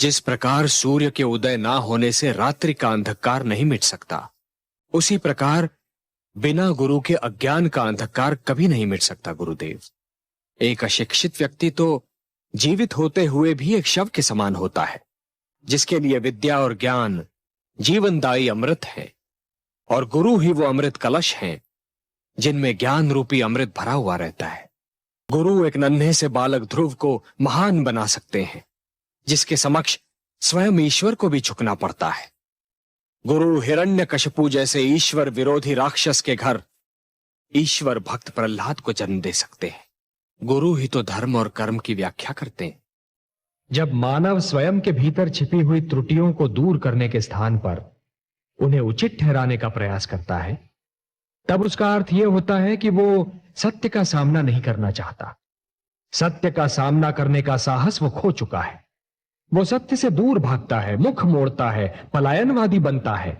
जिस प्रकार सूर्य के उदय ना होने से रात्रि का अंधकार नहीं मिट सकता, उसी प्रकार बिना गुरु के अज्ञान का अंधकार कभी नहीं मिट सकता। गुरुदेव, एक अशिक्षित व्यक्ति तो जीवित होते हुए भी एक शव के समान होता है, जिसके लिए विद्या और ज्ञान जीवनदायी अमृत है, और गुरु ही वो अमृत कलश हैं जिनमें ज्ञान रूपी अमृत भरा हुआ रहता है। गुरु एक नन्हे से बालक ध्रुव को महान बना सकते हैं, जिसके समक्ष स्वयं ईश्वर को भी झुकना पड़ता है। गुरु हिरण्यकशिपु जैसे ईश्वर विरोधी राक्षस के घर ईश्वर भक्त प्रहलाद को जन्म दे सकते हैं। गुरु ही तो धर्म और कर्म की व्याख्या करते हैं। जब मानव स्वयं के भीतर छिपी हुई त्रुटियों को दूर करने के स्थान पर उन्हें उचित ठहराने का प्रयास करता है, तब उसका अर्थ यह होता है कि वो सत्य का सामना नहीं करना चाहता। सत्य का सामना करने का साहस वो खो चुका है। वो सत्य से दूर भागता है, मुख मोड़ता है, पलायनवादी बनता है,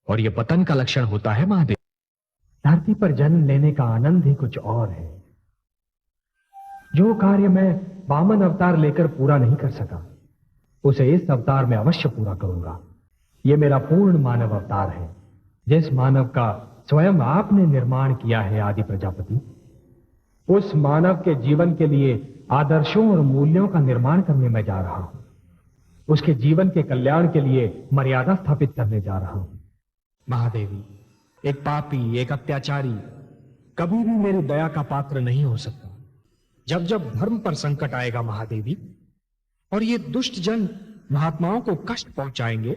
और यह पतन का लक्षण होता है। महादेव, धरती पर जन्म लेने का आनंद ही कुछ और है। जो कार्य मैं वामन अवतार लेकर पूरा नहीं कर सका, उसे इस अवतार में अवश्य पूरा करूंगा। यह मेरा पूर्ण मानव अवतार है, जिस मानव का स्वयं आपने निर्माण किया है आदि प्रजापति। उस मानव के जीवन के लिए आदर्शों और मूल्यों का निर्माण करने में जा रहा हूं। उसके जीवन के कल्याण के लिए मर्यादा स्थापित करने जा रहा हूं। महादेवी, एक पापी, एक अत्याचारी कभी भी मेरी दया का पात्र नहीं हो सकता। जब जब धर्म पर संकट आएगा महादेवी, और ये दुष्ट जन महात्माओं को कष्ट पहुंचाएंगे,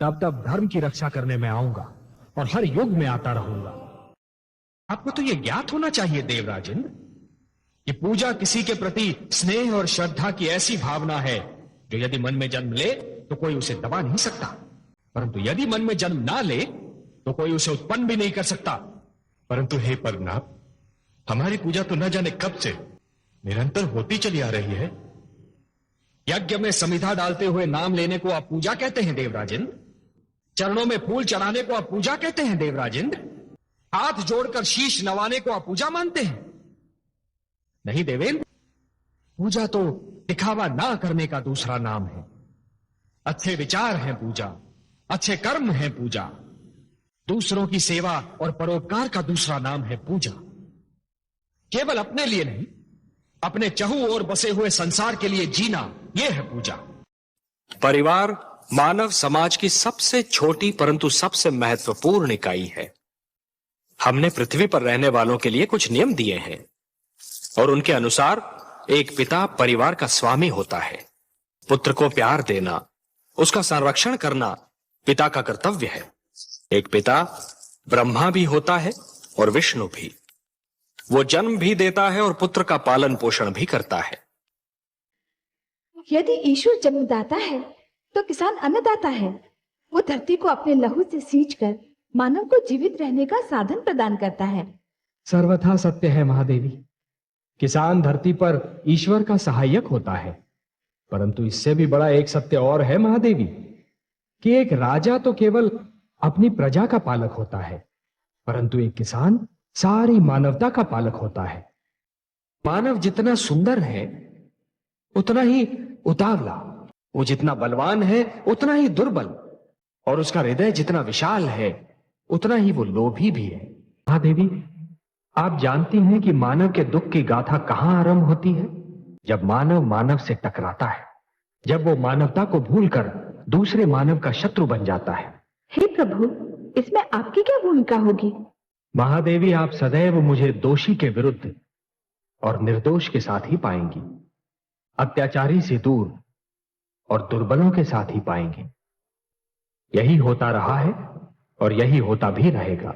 तब तब धर्म की रक्षा करने में आऊंगा और हर युग में आता रहूंगा। आपको तो यह ज्ञात होना चाहिए देवराजेंद्र, कि पूजा किसी के प्रति स्नेह और श्रद्धा की ऐसी भावना है जो यदि मन में जन्म ले तो कोई उसे दबा नहीं सकता, परंतु यदि मन में जन्म ना ले तो कोई उसे उत्पन्न भी नहीं कर सकता। परंतु हे पद्मनाभ, हमारी पूजा तो न जाने कब से निरंतर होती चली आ रही है। यज्ञ में समिधा डालते हुए नाम लेने को आप पूजा कहते हैं देवराजेंद्र? चरणों में फूल चढ़ाने को आप पूजा कहते हैं देवराजेंद्र? हाथ जोड़कर शीश नवाने को आप पूजा मानते हैं? नहीं देवेंद्र, पूजा तो दिखावा ना करने का दूसरा नाम है। अच्छे विचार हैं पूजा, अच्छे कर्म हैं पूजा। दूसरों की सेवा और परोपकार का दूसरा नाम है पूजा। केवल अपने लिए नहीं, अपने चहु ओर बसे हुए संसार के लिए जीना, यह है पूजा। परिवार मानव समाज की सबसे छोटी परंतु सबसे महत्वपूर्ण इकाई है। हमने पृथ्वी पर रहने वालों के लिए कुछ नियम दिए हैं, और उनके अनुसार एक पिता परिवार का स्वामी होता है। पुत्र को प्यार देना, उसका संरक्षण करना पिता का कर्तव्य है। एक पिता ब्रह्मा भी होता है और विष्णु भी। वो जन्म भी देता है और पुत्र का पालन पोषण भी करता है। यदि ईश्वर जन्मदाता है तो किसान अन्नदाता है। वो धरती को अपने लहू से सींचकर मानव को जीवित रहने का साधन प्रदान करता है। सर्वथा सत्य है महादेवी। किसान धरती पर ईश्वर का सहायक होता है, परंतु इससे भी बड़ा एक सत्य और है महादेवी, कि एक राजा तो केवल अपनी प्रजा का पालक होता है, परंतु एक किसान सारी मानवता का पालक होता है। मानव जितना सुंदर है उतना ही उतावला, वो जितना बलवान है उतना ही दुर्बल, और उसका हृदय जितना विशाल है उतना ही वो लोभी भी है। महादेवी, आप जानती हैं कि मानव के दुख की गाथा कहां आरंभ होती है? जब मानव मानव से टकराता है, जब वो मानवता को भूलकर दूसरे मानव का शत्रु बन जाता है। हे प्रभु, इसमें आपकी क्या भूमिका होगी? महादेवी, आप सदैव मुझे दोषी के विरुद्ध और निर्दोष के साथ ही पाएंगी, अत्याचारी से दूर और दुर्बलों के साथ ही पाएंगे। यही होता रहा है और यही होता भी रहेगा।